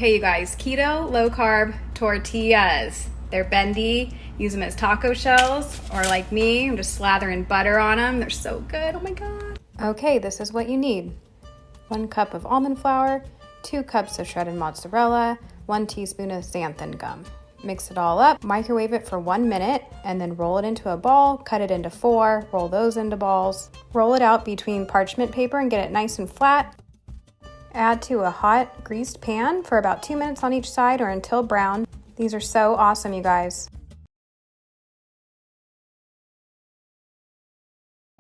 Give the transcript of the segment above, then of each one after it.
Hey you guys, keto, low carb tortillas. They're bendy, use them as taco shells, or like me, I'm just slathering butter on them. They're so good, oh my God. Okay, this is what you need. 1 cup of almond flour, 2 cups of shredded mozzarella, 1 teaspoon of xanthan gum. Mix it all up, microwave it for 1 minute, and then roll it into a ball, cut it into 4, roll those into balls. Roll it out between parchment paper and get it nice and flat. Add to a hot, greased pan for about 2 minutes on each side or until brown. These are so awesome, you guys.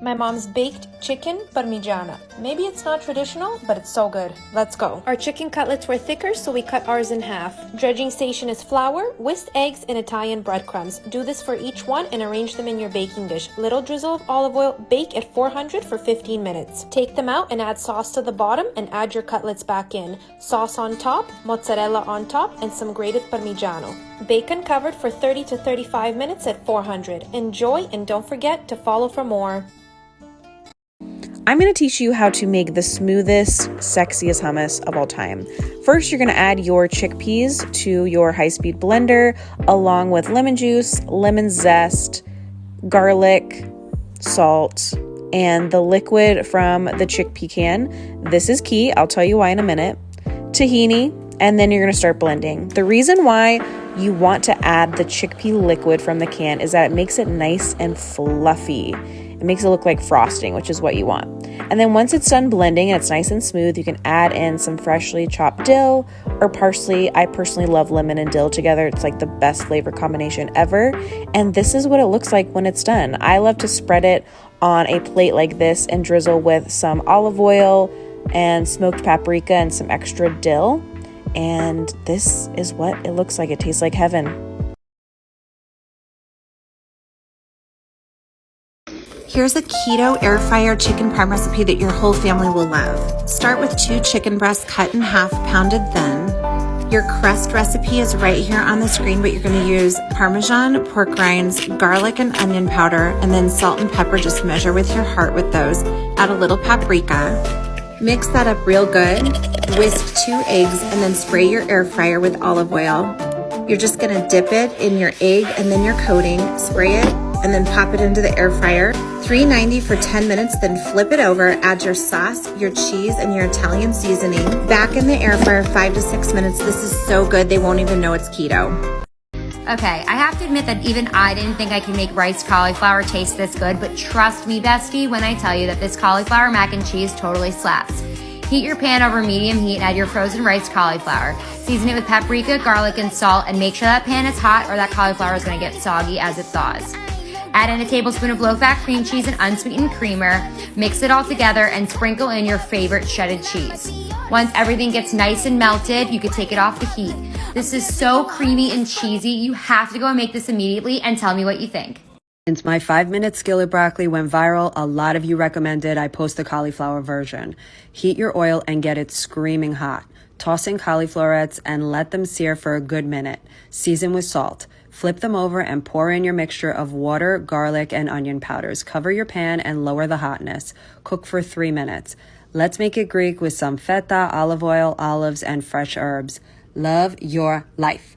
My mom's baked chicken parmigiana. Maybe it's not traditional, but it's so good. Let's go. Our chicken cutlets were thicker, so we cut ours in half. Dredging station is flour, whisked eggs, and Italian breadcrumbs. Do this for each one and arrange them in your baking dish. Little drizzle of olive oil, bake at 400 for 15 minutes. Take them out and add sauce to the bottom and add your cutlets back in. Sauce on top, mozzarella on top, and some grated parmigiano. Bake uncovered for 30 to 35 minutes at 400. Enjoy and don't forget to follow for more. I'm going to teach you how to make the smoothest, sexiest hummus of all time. First, you're going to add your chickpeas to your high-speed blender along with lemon juice, lemon zest, garlic, salt, and the liquid from the chickpea can. This is key. I'll tell you why in a minute. Tahini, and then you're going to start blending. The reason why you want to add the chickpea liquid from the can is that it makes it nice and fluffy. It makes it look like frosting, which is what you want. And then once it's done blending and it's nice and smooth, you can add in some freshly chopped dill or parsley. I personally love lemon and dill together. It's like the best flavor combination ever. And this is what it looks like when it's done. I love to spread it on a plate like this and drizzle with some olive oil and smoked paprika and some extra dill. And this is what it looks like. It tastes like heaven. Here's a keto air fryer chicken parm recipe that your whole family will love. Start with 2 chicken breasts cut in half, pounded thin. Your crust recipe is right here on the screen, but you're going to use Parmesan, pork rinds, garlic and onion powder, and then salt and pepper. Just measure with your heart with those. Add a little paprika. Mix that up real good. Whisk 2 eggs and then spray your air fryer with olive oil. You're just going to dip it in your egg and then your coating, spray it, and then pop it into the air fryer. 390 for 10 minutes, then flip it over, add your sauce, your cheese, and your Italian seasoning. Back in the air fryer 5 to 6 minutes. This is so good, they won't even know it's keto. Okay, I have to admit that even I didn't think I could make riced cauliflower taste this good, but trust me, bestie, when I tell you that this cauliflower mac and cheese totally slaps. Heat your pan over medium heat and add your frozen riced cauliflower. Season it with paprika, garlic, and salt, and make sure that pan is hot or that cauliflower is going to get soggy as it thaws. Add in a tablespoon of low-fat cream cheese and unsweetened creamer. Mix it all together and sprinkle in your favorite shredded cheese. Once everything gets nice and melted, you can take it off the heat. This is so creamy and cheesy. You have to go and make this immediately and tell me what you think. Since my 5-minute skillet broccoli went viral, a lot of you recommended I post the cauliflower version. Heat your oil and get it screaming hot. Toss in cauliflorets and let them sear for a good minute. Season with salt. Flip them over and pour in your mixture of water, garlic, and onion powders. Cover your pan and lower the hotness. Cook for 3 minutes. Let's make it Greek with some feta, olive oil, olives, and fresh herbs. Love your life.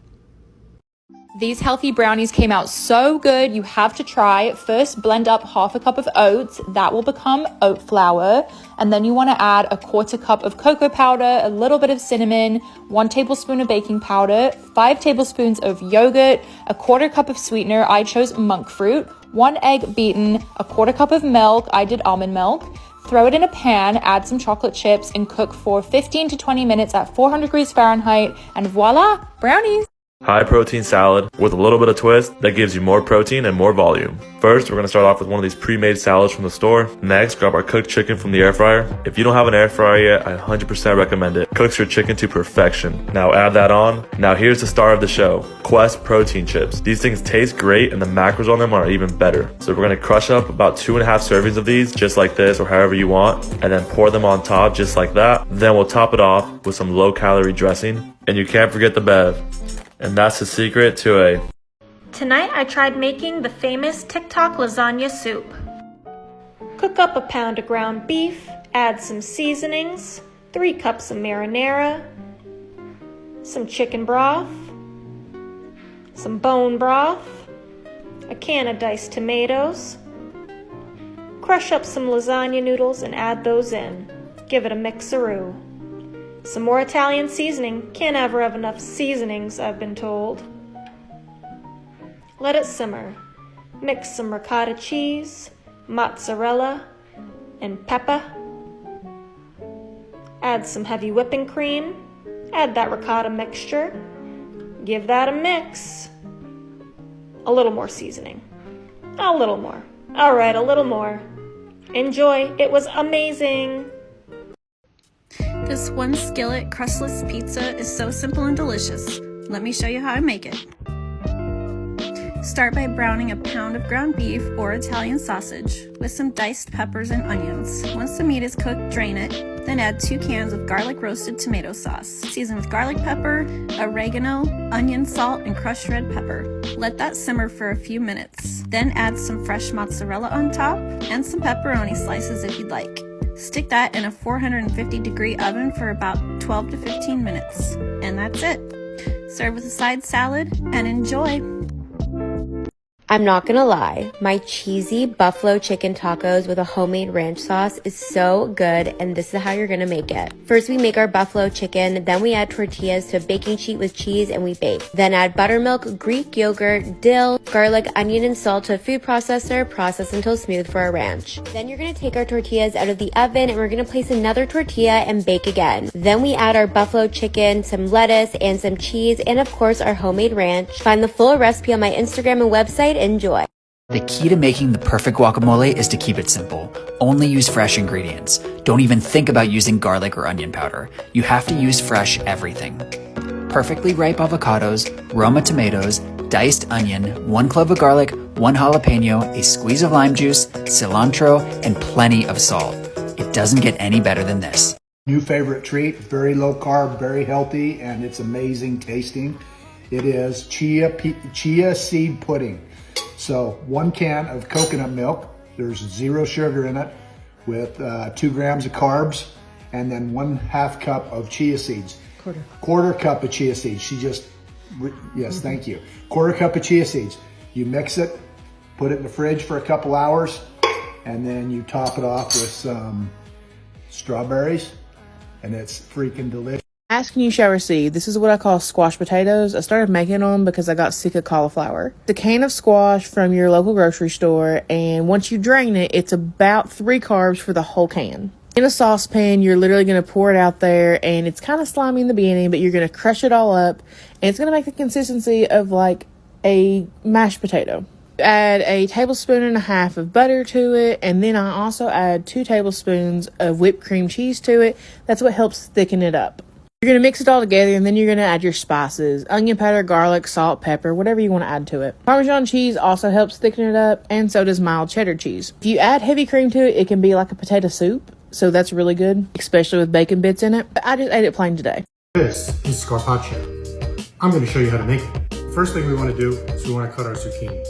These healthy brownies came out so good, you have to try. First, blend up half a cup of oats. That will become oat flour. And then you want to add a 1/4 cup of cocoa powder, a little bit of cinnamon, 1 tablespoon of baking powder, 5 tablespoons of yogurt, a 1/4 cup of sweetener. I chose monk fruit, 1 egg beaten, a 1/4 cup of milk. I did almond milk. Throw it in a pan, add some chocolate chips, and cook for 15 to 20 minutes at 400 degrees Fahrenheit. And voila, brownies. High protein salad with a little bit of twist that gives you more protein and more volume. First, we're going to start off with one of these pre-made salads from the store. Next, grab our cooked chicken from the air fryer. If you don't have an air fryer yet, I 100% recommend it. Cooks your chicken to perfection. Now add that on. Now here's the star of the show, Quest protein chips. These things taste great and the macros on them are even better. So we're going to crush up about 2.5 servings of these, just like this or however you want, and then pour them on top just like that. Then we'll top it off with some low-calorie dressing. And you can't forget the bev. And that's the secret to a... Tonight I tried making the famous TikTok lasagna soup. Cook up a pound of ground beef, add some seasonings, 3 cups of marinara, some chicken broth, some bone broth, a can of diced tomatoes. Crush up some lasagna noodles and add those in. Give it a mixeroo. Some more Italian seasoning. Can't ever have enough seasonings, I've been told. Let it simmer. Mix some ricotta cheese, mozzarella, and pepper. Add some heavy whipping cream. Add that ricotta mixture. Give that a mix. A little more seasoning. A little more. All right, a little more. Enjoy. It was amazing. This one skillet crustless pizza is so simple and delicious. Let me show you how to make it. Start by browning a pound of ground beef or Italian sausage with some diced peppers and onions. Once the meat is cooked, drain it. Then add 2 cans of garlic roasted tomato sauce. Season with garlic pepper, oregano, onion, salt, and crushed red pepper. Let that simmer for a few minutes. Then add some fresh mozzarella on top and some pepperoni slices if you'd like. Stick that in a 450-degree oven for about 12 to 15 minutes. And that's it. Serve with a side salad and enjoy. I'm not gonna lie, my cheesy buffalo chicken tacos with a homemade ranch sauce is so good, and this is how you're gonna make it. First, we make our buffalo chicken, then we add tortillas to a baking sheet with cheese and we bake. Then add buttermilk, Greek yogurt, dill, garlic, onion, and salt to a food processor, process until smooth for our ranch. Then you're gonna take our tortillas out of the oven and we're gonna place another tortilla and bake again. Then we add our buffalo chicken, some lettuce, and some cheese, and of course our homemade ranch. Find the full recipe on my Instagram and website. Enjoy. The key to making the perfect guacamole is to keep it simple. Only use fresh ingredients. Don't even think about using garlic or onion powder. You have to use fresh everything. Perfectly ripe avocados, Roma tomatoes, diced onion, 1 clove of garlic, 1 jalapeno, a squeeze of lime juice, cilantro, and plenty of salt. It doesn't get any better than this. New favorite treat, very low carb, very healthy, and it's amazing tasting. It is chia seed pudding. So 1 can of coconut milk, there's 0 sugar in it, with 2 grams of carbs, and then 1/2 cup of chia seeds. Quarter cup of chia seeds. Yes, thank you. Quarter cup of chia seeds. You mix it, put it in the fridge for a couple hours, and then you top it off with some strawberries, and it's freaking delicious. Ask and you shall receive. This is what I call squash potatoes. I started making them because I got sick of cauliflower. The can of squash from your local grocery store, and once you drain it, it's about 3 carbs for the whole can. In a saucepan, you're literally going to pour it out there, and it's kind of slimy in the beginning, but you're going to crush it all up, and it's going to make the consistency of like a mashed potato. Add a 1.5 tablespoons of butter to it, and then I also add 2 tablespoons of whipped cream cheese to it. That's what helps thicken it up. You're going to mix it all together, and then you're going to add your spices, onion powder, garlic, salt, pepper, whatever you want to add to it. Parmesan cheese also helps thicken it up, and so does mild cheddar cheese. If you add heavy cream to it, it can be like a potato soup, so that's really good, especially with bacon bits in it. But I just ate it plain today. This is carpaccio. I'm going to show you how to make it. First thing we want to do is we want to cut our zucchini.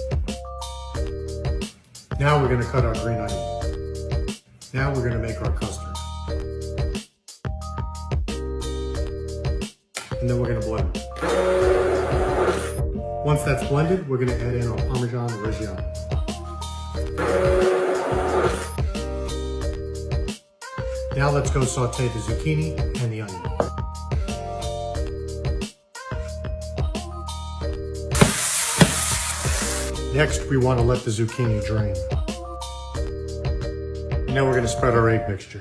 Now we're going to cut our green onion. Now we're going to make our custard. And then we're going to blend it. Once that's blended, we're going to add in our Parmesan Reggiano. Now let's go saute the zucchini and the onion. Next, we want to let the zucchini drain. Now we're going to spread our egg mixture.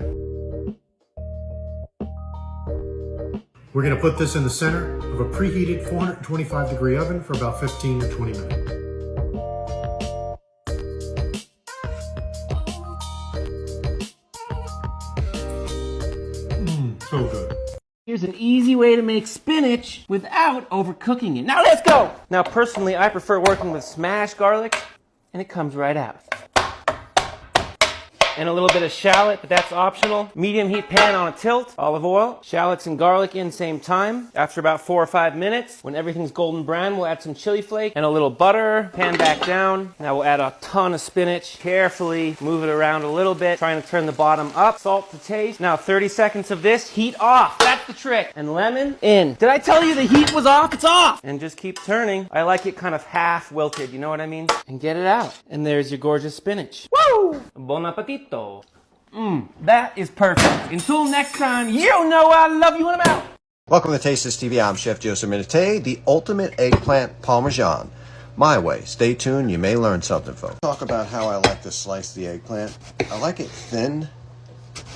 We're going to put this in the center of a preheated 425-degree oven for about 15 to 20 minutes. So good. Here's an easy way to make spinach without overcooking it. Now let's go! Now personally, I prefer working with smashed garlic, and it comes right out. and a little bit of shallot, but that's optional. Medium heat pan on a tilt, olive oil, shallots and garlic in same time. After about 4 or 5 minutes, when everything's golden brown, we'll add some chili flake and a little butter. Pan back down. Now we'll add a ton of spinach. Carefully move it around a little bit, trying to turn the bottom up. Salt to taste. Now 30 seconds of this, heat off. That's the trick. And lemon in. Did I tell you the heat was off? It's off. And just keep turning. I like it kind of half wilted, you know what I mean? And get it out. And there's your gorgeous spinach. Woo! Bon appetito. That is perfect. Until next time, you know I love you and I'm out. Welcome to Taste This TV. I'm Chef Joseph Minute, the ultimate eggplant parmesan. My way. Stay tuned. You may learn something, folks. Talk about how I like to slice the eggplant. I like it thin.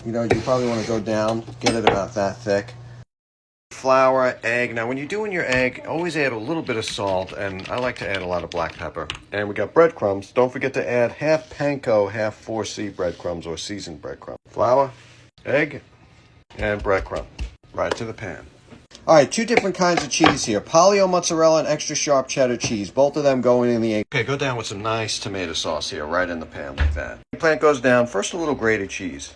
You know, you probably want to go down, get it about that thick. Flour, egg. Now, when you're doing your egg, always add a little bit of salt, and I like to add a lot of black pepper. And we got breadcrumbs. Don't forget to add half panko, half 4C breadcrumbs or seasoned breadcrumbs. Flour, egg, and breadcrumb. Right to the pan. All right, 2 different kinds of cheese here. Polio mozzarella and extra sharp cheddar cheese. Both of them going in the egg. Okay, go down with some nice tomato sauce here, right in the pan like that. Eggplant goes down. First, a little grated cheese.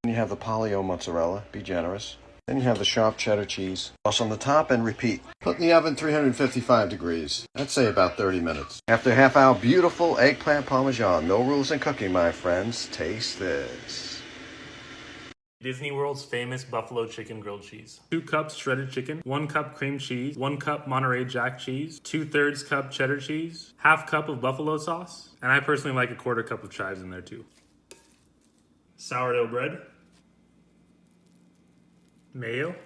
Then you have the polio mozzarella. Be generous. Then you have the sharp cheddar cheese. Toss on the top and repeat. Put in the oven 355 degrees. I'd say about 30 minutes. After a half hour, beautiful eggplant parmesan. No rules in cooking, my friends. Taste this. Disney World's famous buffalo chicken grilled cheese. 2 cups shredded chicken, 1 cup cream cheese, 1 cup Monterey Jack cheese, 2/3 cup cheddar cheese, half cup of buffalo sauce, and I personally like a 1/4 cup of chives in there too. Sourdough bread, mayo,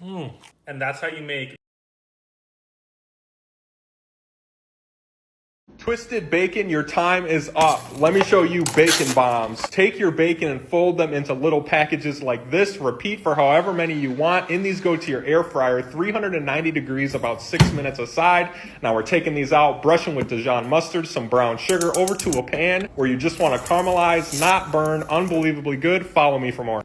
and that's how you make Twisted bacon, your time is up. Let me show you bacon bombs. Take your bacon and fold them into little packages like this. Repeat for however many you want. In these, go to your air fryer, 390 degrees, about 6 minutes aside. Now we're taking these out, brushing with Dijon mustard, some brown sugar over to a pan where you just want to caramelize, not burn. Unbelievably good. Follow me for more.